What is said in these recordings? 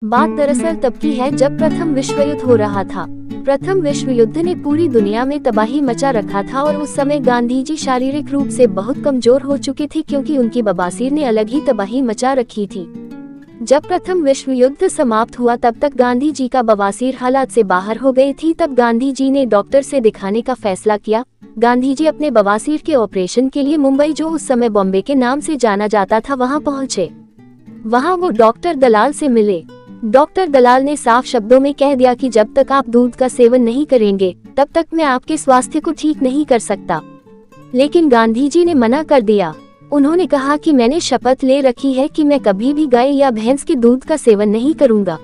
बात दरअसल तब की है जब प्रथम विश्व युद्ध हो रहा था। प्रथम विश्व युद्ध ने पूरी दुनिया में तबाही मचा रखा था और उस समय गांधी जी शारीरिक रूप से बहुत कमजोर हो चुके थे क्योंकि उनकी बवासीर ने अलग ही तबाही मचा रखी थी। जब प्रथम विश्व युद्ध समाप्त हुआ तब तक गांधी जी का बवासीर हालात से बाहर हो गई थी। तब गांधी जी ने डॉक्टर से दिखाने का फैसला किया। गांधी जी अपने बवासीर के ऑपरेशन के लिए मुंबई, जो उस समय बॉम्बे के नाम से जाना जाता था, वहां पहुंचे। वहां वो डॉक्टर दलाल से मिले। डॉक्टर दलाल ने साफ शब्दों में कह दिया कि जब तक आप दूध का सेवन नहीं करेंगे तब तक मैं आपके स्वास्थ्य को ठीक नहीं कर सकता। लेकिन गांधी जी ने मना कर दिया। उन्होंने कहा कि मैंने शपथ ले रखी है कि मैं कभी भी गाय या भैंस के दूध का सेवन नहीं करूंगा।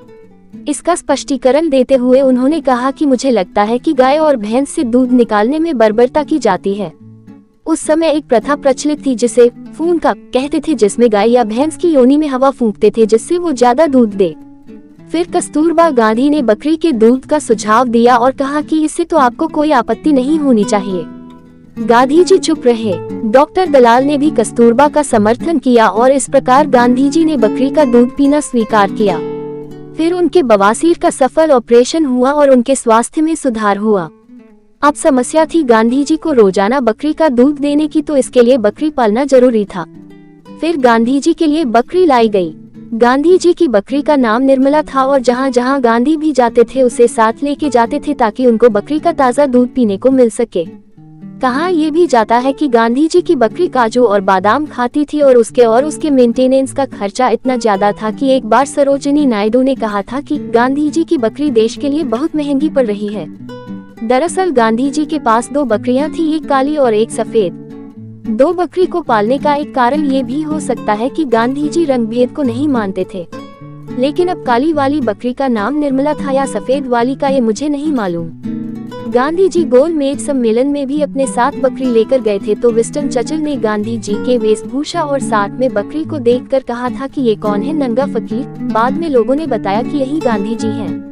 इसका स्पष्टीकरण देते हुए उन्होंने कहा कि मुझे लगता है कि गाय और भैंस से दूध निकालने में बर्बरता की जाती है। उस समय एक प्रथा प्रचलित थी जिसे फून का कहते थे, जिसमें गाय या भैंस की योनि में हवा फूंकते थे जिससे वो ज्यादा दूध दे। फिर कस्तूरबा गांधी ने बकरी के दूध का सुझाव दिया और कहा कि इससे तो आपको कोई आपत्ति नहीं होनी चाहिए। गांधी जी चुप रहे। डॉक्टर दलाल ने भी कस्तूरबा का समर्थन किया और इस प्रकार गांधी जी ने बकरी का दूध पीना स्वीकार किया। फिर उनके बवासीर का सफल ऑपरेशन हुआ और उनके स्वास्थ्य में सुधार हुआ। अब समस्या थी गांधी जी को रोजाना बकरी का दूध देने की, तो इसके लिए बकरी पालना जरूरी था। फिर गांधी जी के लिए बकरी लाई गई। गांधी जी की बकरी का नाम निर्मला था और जहां जहां गांधी भी जाते थे उसे साथ लेके जाते थे ताकि उनको बकरी का ताज़ा दूध पीने को मिल सके। कहा यह भी जाता है कि गांधी जी की बकरी काजू और बादाम खाती थी और उसके मेंटेनेंस का खर्चा इतना ज्यादा था कि एक बार सरोजिनी नायडू ने कहा था कि गांधी जी की बकरी देश के लिए बहुत महंगी पड़ रही है। दरअसल गांधी जी के पास 2 बकरियां थी, एक काली और एक सफेद। 2 बकरी को पालने का एक कारण ये भी हो सकता है कि गांधी जी रंग भेद को नहीं मानते थे। लेकिन अब काली वाली बकरी का नाम निर्मला था या सफेद वाली का, ये मुझे नहीं मालूम। गांधी जी गोलमेज सम्मेलन में भी अपने साथ बकरी लेकर गए थे, तो विंस्टन चर्चिल ने गांधी जी के वेशभूषा और साथ में बकरी को देखकर कहा था कि ये कौन है, नंगा फकीर। बाद में लोगों ने बताया कि यही गांधी जी हैं।